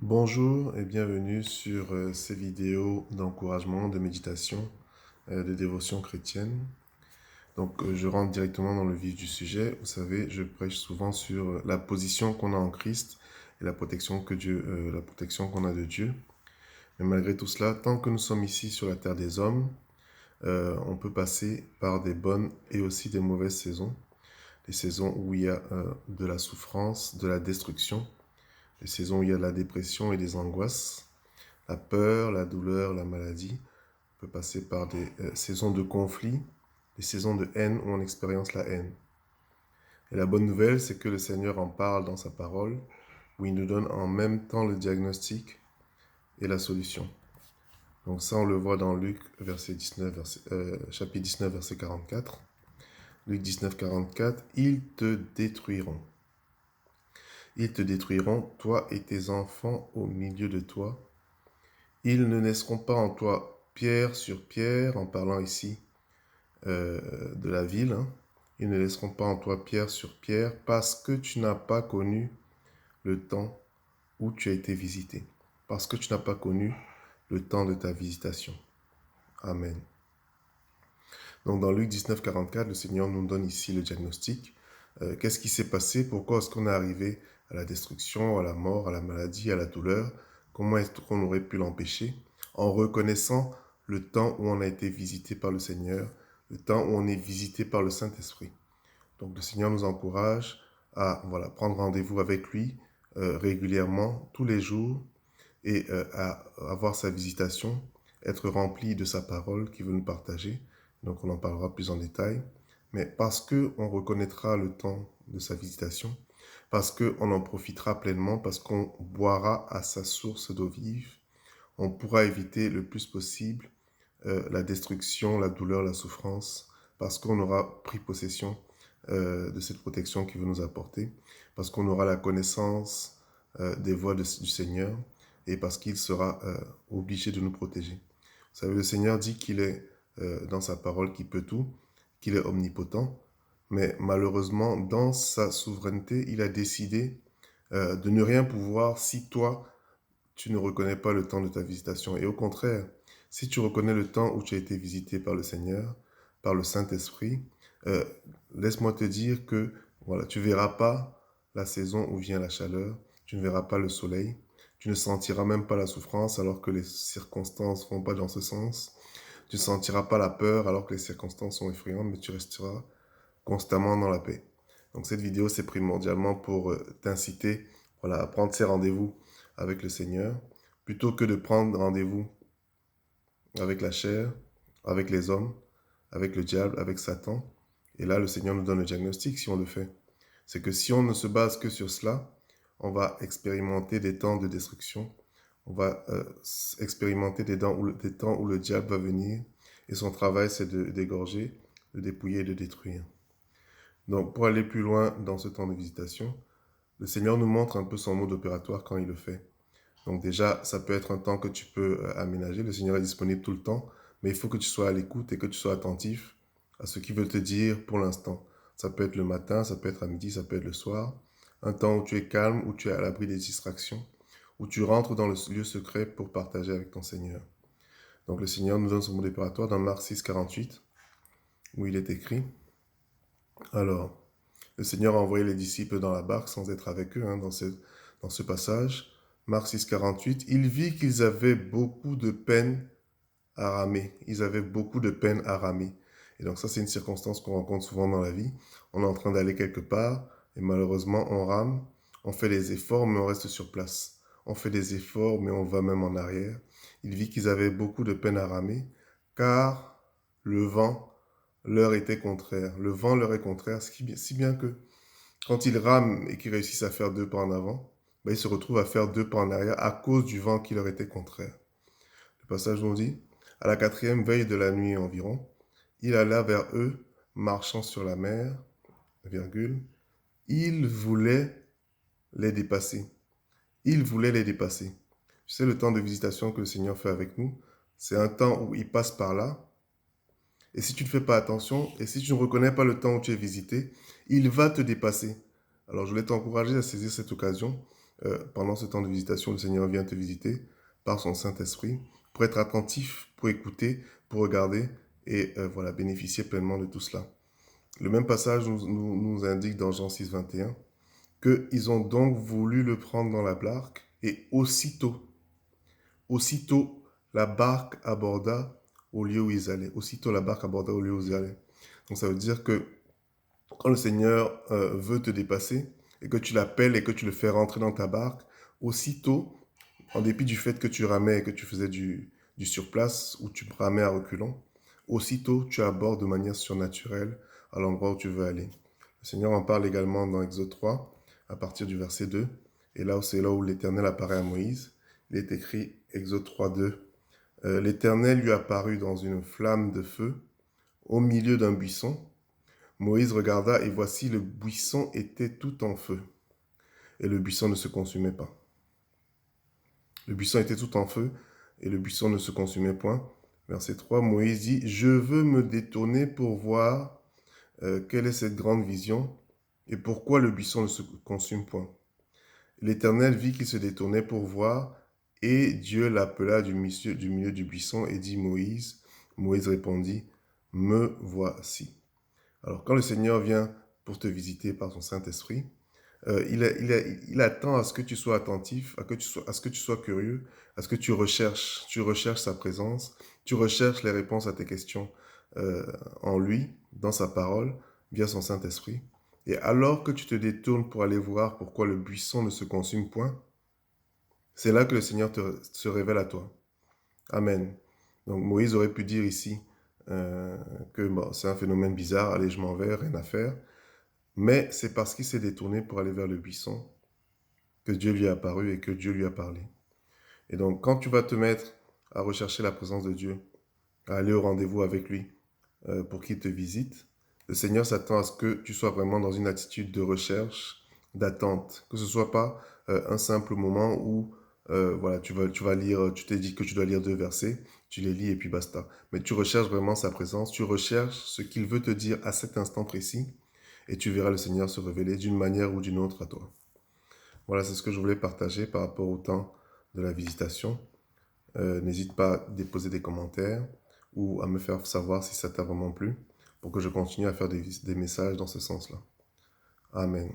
Bonjour et bienvenue sur ces vidéos d'encouragement, de méditation, de dévotion chrétienne. Je rentre directement dans le vif du sujet. Vous savez, je prêche souvent sur la position qu'on a en Christ et la protection la protection qu'on a de Dieu. Mais malgré tout cela, tant que nous sommes ici sur la terre des hommes, on peut passer par des bonnes et aussi des mauvaises saisons. Des saisons où il y a de la souffrance, de la destruction, des saisons où il y a de la dépression et des angoisses, la peur, la douleur, la maladie. On peut passer par des saisons de conflit, des saisons de haine où on expérience la haine. Et la bonne nouvelle, c'est que le Seigneur en parle dans sa parole, où il nous donne en même temps le diagnostic et la solution. Donc ça, on le voit dans Luc chapitre 19, verset 44. Luc 19, 44, « Ils te détruiront. Ils te détruiront, toi et tes enfants au milieu de toi. Ils ne laisseront pas en toi pierre sur pierre, en parlant ici de la ville. Hein. Ils ne laisseront pas en toi pierre sur pierre parce que tu n'as pas connu le temps où tu as été visité. Parce que tu n'as pas connu le temps de ta visitation. » Amen. Donc dans Luc 19, 44, le Seigneur nous donne ici le diagnostic. Qu'est-ce qui s'est passé? Pourquoi est-ce qu'on est arrivé à la destruction, à la mort, à la maladie, à la douleur? Comment est-ce qu'on aurait pu l'empêcher? En reconnaissant le temps où on a été visité par le Seigneur, le temps où on est visité par le Saint-Esprit. Donc le Seigneur nous encourage à prendre rendez-vous avec lui régulièrement, tous les jours, et à avoir sa visitation, être rempli de sa parole qu'il veut nous partager. Donc on en parlera plus en détail. Mais parce qu'on reconnaîtra le temps de sa visitation, parce qu'on en profitera pleinement, parce qu'on boira à sa source d'eau vive, on pourra éviter le plus possible la destruction, la douleur, la souffrance, parce qu'on aura pris possession de cette protection qu'il veut nous apporter, parce qu'on aura la connaissance des voies du Seigneur, et parce qu'il sera obligé de nous protéger. Vous savez, le Seigneur dit qu'il est dans sa parole, qu'il peut tout, qu'il est omnipotent, mais malheureusement, dans sa souveraineté, il a décidé de ne rien pouvoir si toi, tu ne reconnais pas le temps de ta visitation. Et au contraire, si tu reconnais le temps où tu as été visité par le Seigneur, par le Saint-Esprit, euh, laisse-moi te dire que tu ne verras pas la saison où vient la chaleur, tu ne verras pas le soleil, tu ne sentiras même pas la souffrance alors que les circonstances ne vont pas dans ce sens. Tu ne sentiras pas la peur alors que les circonstances sont effrayantes, mais tu resteras constamment dans la paix. Donc cette vidéo, c'est primordialement pour t'inciter à prendre ces rendez-vous avec le Seigneur, plutôt que de prendre rendez-vous avec la chair, avec les hommes, avec le diable, avec Satan. Et là, le Seigneur nous donne le diagnostic si on le fait. C'est que si on ne se base que sur cela, on va expérimenter des temps de destruction. On va expérimenter des temps où le diable va venir et son travail, c'est de d'égorger, de dépouiller et de détruire. Donc, pour aller plus loin dans ce temps de visitation, le Seigneur nous montre un peu son mode opératoire quand il le fait. Donc déjà, ça peut être un temps que tu peux aménager. Le Seigneur est disponible tout le temps, mais il faut que tu sois à l'écoute et que tu sois attentif à ce qu'il veut te dire pour l'instant. Ça peut être le matin, ça peut être à midi, ça peut être le soir. Un temps où tu es calme, où tu es à l'abri des distractions, où tu rentres dans le lieu secret pour partager avec ton Seigneur. Donc le Seigneur nous donne son mode opératoire dans Marc 6, 48, où il est écrit: alors, le Seigneur a envoyé les disciples dans la barque sans être avec eux dans ce passage. Marc 6, 48, il vit qu'ils avaient beaucoup de peine à ramer. Ils avaient beaucoup de peine à ramer. Et donc ça, c'est une circonstance qu'on rencontre souvent dans la vie. On est en train d'aller quelque part et malheureusement, on rame. On fait des efforts, mais on reste sur place. On fait des efforts, mais on va même en arrière. Il vit qu'ils avaient beaucoup de peine à ramer, car le vent leur était contraire. Le vent leur est contraire, si bien que quand ils rament et qu'ils réussissent à faire deux pas en avant, ils se retrouvent à faire deux pas en arrière à cause du vent qui leur était contraire. Le passage nous dit: à la quatrième veille de la nuit environ, il alla vers eux, marchant sur la mer, virgule, il voulait les dépasser. Il voulait les dépasser. Tu sais, le temps de visitation que le Seigneur fait avec nous, c'est un temps où il passe par là. Et si tu ne fais pas attention, et si tu ne reconnais pas le temps où tu es visité, il va te dépasser. Alors, je voulais t'encourager à saisir cette occasion pendant ce temps de visitation, le Seigneur vient te visiter par son Saint-Esprit pour être attentif, pour écouter, pour regarder et voilà, bénéficier pleinement de tout cela. Le même passage nous indique dans Jean 6, 21 qu'ils ont donc voulu le prendre dans la barque et aussitôt la barque aborda au lieu où ils allaient. Aussitôt la barque aborda au lieu où ils allaient. Donc ça veut dire que quand le Seigneur veut te dépasser et que tu l'appelles et que tu le fais rentrer dans ta barque, aussitôt, en dépit du fait que tu ramais et que tu faisais du surplace ou tu ramais à reculons, aussitôt tu abordes de manière surnaturelle à l'endroit où tu veux aller. Le Seigneur en parle également dans Exode 3, à partir du verset 2. Et là, c'est là où l'Éternel apparaît à Moïse. Il est écrit, Exode 3, 2. L'Éternel lui apparut dans une flamme de feu au milieu d'un buisson. Moïse regarda et voici le buisson était tout en feu. Et le buisson ne se consumait pas. Le buisson était tout en feu et le buisson ne se consumait point. Verset 3, Moïse dit, je veux me détourner pour voir quelle est cette grande vision et pourquoi le buisson ne se consume point. L'Éternel vit qu'il se détournait pour voir et Dieu l'appela du milieu du buisson et dit, Moïse. Moïse répondit, me voici. Alors quand le Seigneur vient pour te visiter par son Saint-Esprit, il attend à ce que tu sois attentif, à ce que tu sois curieux, à ce que tu recherches sa présence, tu recherches les réponses à tes questions en lui, dans sa parole, via son Saint-Esprit. Et alors que tu te détournes pour aller voir pourquoi le buisson ne se consume point, c'est là que le Seigneur se révèle à toi. Amen. Donc Moïse aurait pu dire ici que bon, c'est un phénomène bizarre, allez je m'en vais, rien à faire. Mais c'est parce qu'il s'est détourné pour aller vers le buisson que Dieu lui est apparu et que Dieu lui a parlé. Et donc, quand tu vas te mettre à rechercher la présence de Dieu, à aller au rendez-vous avec lui pour qu'il te visite, le Seigneur s'attend à ce que tu sois vraiment dans une attitude de recherche, d'attente, que ce ne soit pas un simple moment où voilà, tu vas lire, tu t'es dit que tu dois lire 2 versets, tu les lis et puis basta. Mais tu recherches vraiment sa présence, tu recherches ce qu'il veut te dire à cet instant précis, et tu verras le Seigneur se révéler d'une manière ou d'une autre à toi. Voilà, c'est ce que je voulais partager par rapport au temps de la visitation. N'hésite pas à déposer des commentaires ou à me faire savoir si ça t'a vraiment plu pour que je continue à faire des messages dans ce sens-là. Amen.